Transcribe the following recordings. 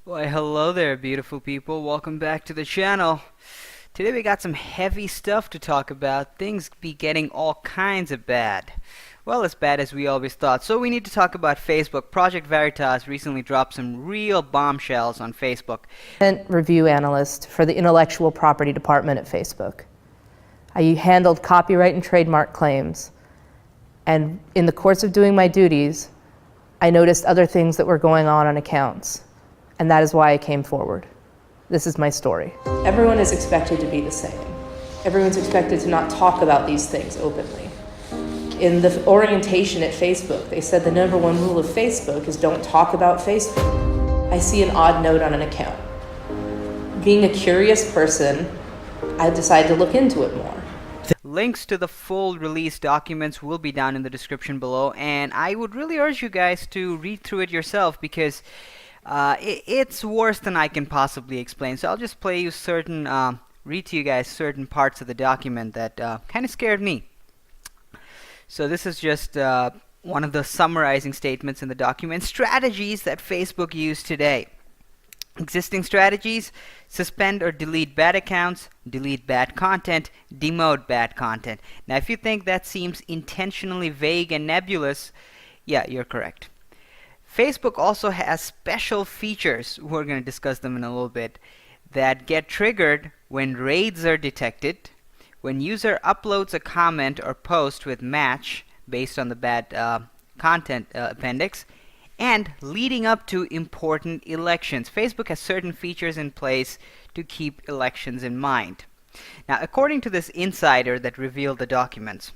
Why, hello there, beautiful people. Welcome back to the channel. Today we got some heavy stuff to talk about. Things be getting all kinds of bad. Well, as bad as we always thought. So we need to talk about Facebook. Project Veritas recently dropped some real bombshells on Facebook. Review analyst for the intellectual property department at Facebook. I handled copyright and trademark claims. And in the course of doing my duties, I noticed other things that were going on accounts. And that is why I came forward. This is my story. Everyone is expected to be the same. Everyone's expected to not talk about these things openly. In the orientation at Facebook, they said the number one rule of Facebook is don't talk about Facebook. I see an odd note on an account. Being a curious person, I decided to look into it more. Links to the full release documents will be down in the description below, and I would really urge you guys to read through it yourself because it's worse than I can possibly explain. So I'll just read to you guys certain parts of the document that kind of scared me. So this is just one of the summarizing statements in the document. Strategies that Facebook use today. Existing strategies: suspend or delete bad accounts, delete bad content, demote bad content. Now, if you think that seems intentionally vague and nebulous, yeah, you're correct. Facebook also has special features, we're going to discuss them in a little bit, that get triggered when raids are detected, when user uploads a comment or post with match based on the bad content appendix, and leading up to important elections. Facebook has certain features in place to keep elections in mind. Now, according to this insider that revealed the documents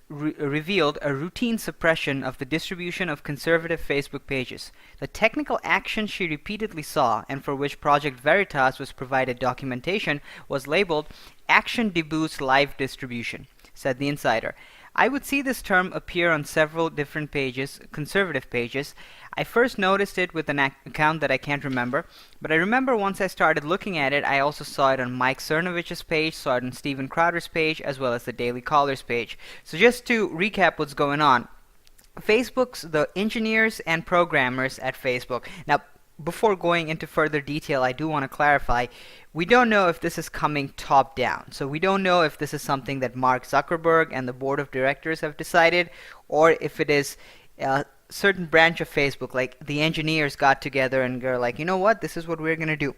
revealed a routine suppression of the distribution of conservative Facebook pages. The technical action she repeatedly saw, and for which Project Veritas was provided documentation, was labeled Action Deboost Live Distribution, said the insider. I would see this term appear on several different pages, conservative pages. I first noticed it with an account that I can't remember, but I remember once I started looking at it, I also saw it on Mike Cernovich's page, saw it on Steven Crowder's page, as well as the Daily Caller's page. So just to recap what's going on, the engineers and programmers at Facebook. Now, before going into further detail, I do want to clarify, we don't know if this is coming top down. So we don't know if this is something that Mark Zuckerberg and the board of directors have decided, or if it is a certain branch of Facebook, like the engineers got together and they're like, you know what, this is what we're going to do.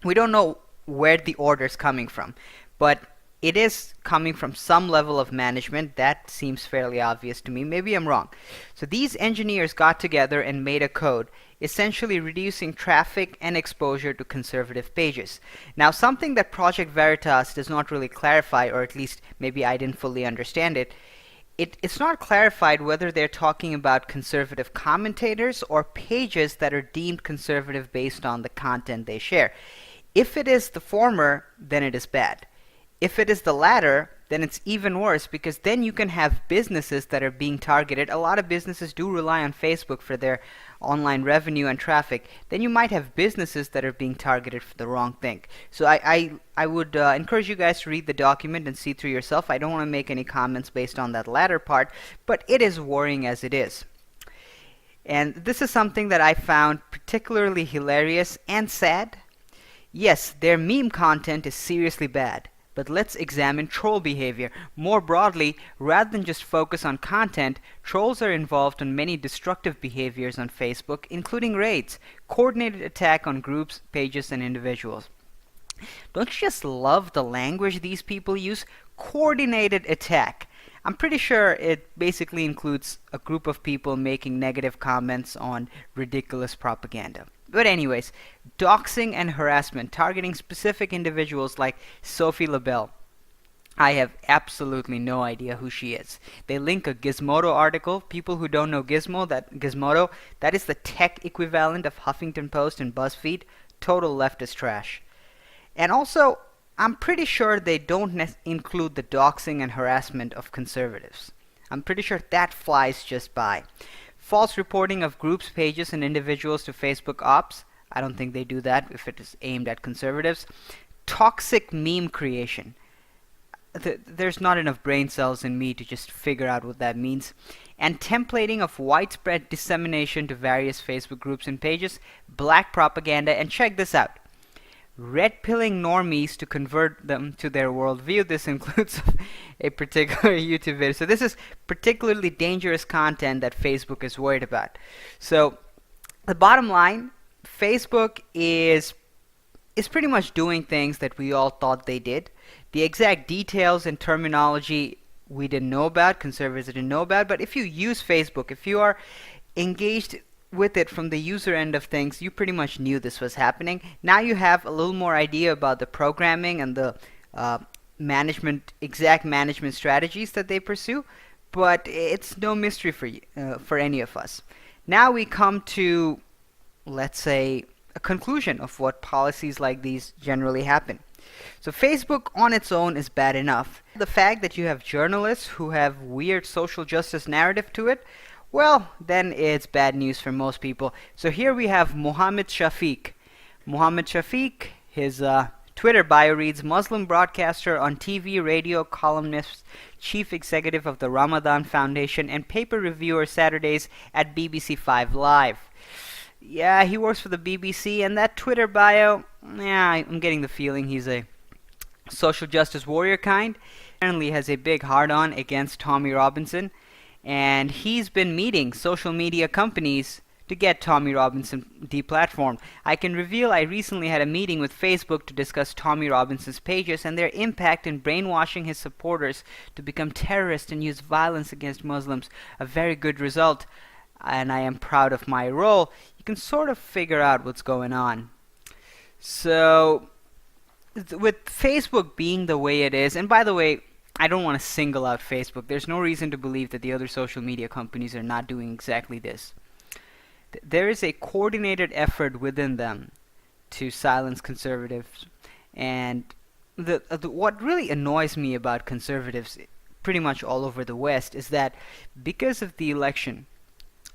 We don't know where the order is coming from, but it is coming from some level of management. That seems fairly obvious to me. Maybe I'm wrong. So these engineers got together and made a code essentially reducing traffic and exposure to conservative pages. Now, something that Project Veritas does not really clarify, or at least maybe I didn't fully understand it, it's not clarified whether they're talking about conservative commentators or pages that are deemed conservative based on the content they share. If it is the former, then it is bad. If it is the latter, then it's even worse, because then you can have businesses that are being targeted. A lot of businesses do rely on Facebook for their online revenue and traffic. Then you might have businesses that are being targeted for the wrong thing. So I would encourage you guys to read the document and see through yourself. I don't want to make any comments based on that latter part, but it is worrying as it is. And this is something that I found particularly hilarious and sad. Yes, their meme content is seriously bad. But let's examine troll behavior. More broadly, rather than just focus on content, trolls are involved in many destructive behaviors on Facebook, including raids, coordinated attack on groups, pages, and individuals. Don't you just love the language these people use? Coordinated attack. I'm pretty sure it basically includes a group of people making negative comments on ridiculous propaganda. But anyways, doxing and harassment, targeting specific individuals like Sophie LaBelle. I have absolutely no idea who she is. They link a Gizmodo article. People who don't know Gizmodo, that is the tech equivalent of Huffington Post and BuzzFeed. Total leftist trash. And also, I'm pretty sure they don't include the doxing and harassment of conservatives. I'm pretty sure that flies just by. False reporting of groups, pages, and individuals to Facebook ops. I don't think they do that if it is aimed at conservatives. Toxic meme creation. There's not enough brain cells in me to just figure out what that means. and templating of widespread dissemination to various Facebook groups and pages, black propaganda, and check this out, red-pilling normies to convert them to their worldview. This includes a particular YouTube video. So this is particularly dangerous content that Facebook is worried about. So the bottom line, Facebook is pretty much doing things that we all thought they did. The exact details and terminology we didn't know about, conservatives didn't know about, but if you use Facebook, if you are engaged with it from the user end of things, you pretty much knew this was happening. Now you have a little more idea about the programming and the exact management strategies that they pursue, but it's no mystery for you, for any of us. Now we come to, let's say, a conclusion of what policies like these generally happen. So Facebook on its own is bad enough. The fact that you have journalists who have weird social justice narrative to it, well, then it's bad news for most people. So here we have Mohammed Shafiq. Mohammed Shafiq, his Twitter bio reads, Muslim broadcaster on TV, radio, columnist, chief executive of the Ramadan Foundation, and paper reviewer Saturdays at BBC 5 Live. Yeah, he works for the BBC, and that Twitter bio, yeah, I'm getting the feeling he's a social justice warrior kind. Apparently has a big hard-on against Tommy Robinson, and he's been meeting social media companies to get Tommy Robinson deplatformed. I can reveal I recently had a meeting with Facebook to discuss Tommy Robinson's pages and their impact in brainwashing his supporters to become terrorists and use violence against Muslims. A very good result, and I am proud of my role. You can sort of figure out what's going on. So, with Facebook being the way it is, and by the way, I don't want to single out Facebook. There's no reason to believe that the other social media companies are not doing exactly this. There is a coordinated effort within them to silence conservatives, and what really annoys me about conservatives pretty much all over the West is that because of the election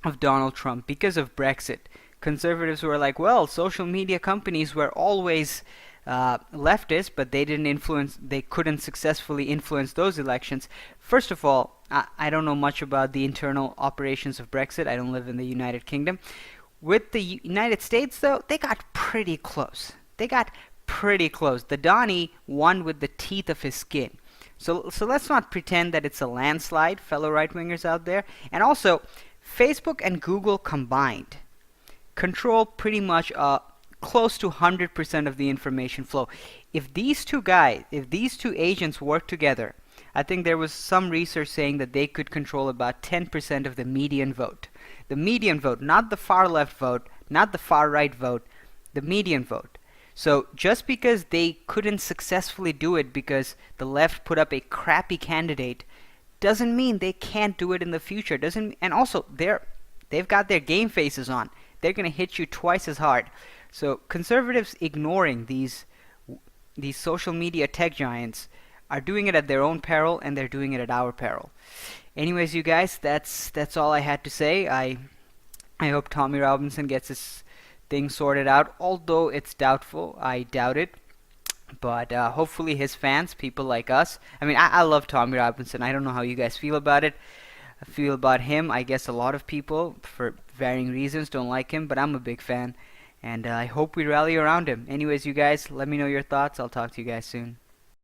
of Donald Trump, because of Brexit, conservatives were like, well, social media companies were always leftist, but they couldn't successfully influence those elections. First of all, I don't know much about the internal operations of Brexit. I don't live in the United Kingdom. With the United States, though, they got pretty close. The Donnie won with the teeth of his skin. So let's not pretend that it's a landslide, fellow right-wingers out there. And also, Facebook and Google combined control pretty much close to 100% of the information flow. If these two agents work together, I think there was some research saying that they could control about 10% of the median vote. The median vote, not the far left vote, not the far right vote, the median vote. So just because they couldn't successfully do it because the left put up a crappy candidate doesn't mean they can't do it in the future. And also they've got their game faces on. They're going to hit you twice as hard. So conservatives ignoring these social media tech giants are doing it at their own peril, and they're doing it at our peril. Anyways, you guys, that's all I had to say. I hope Tommy Robinson gets his thing sorted out, although it's doubtful. I doubt it. But hopefully his fans, people like us. I mean, I love Tommy Robinson. I don't know how you guys feel about it. I feel about him. I guess a lot of people, for varying reasons, don't like him, but I'm a big fan. And I hope we rally around him. Anyways, you guys, let me know your thoughts. I'll talk to you guys soon.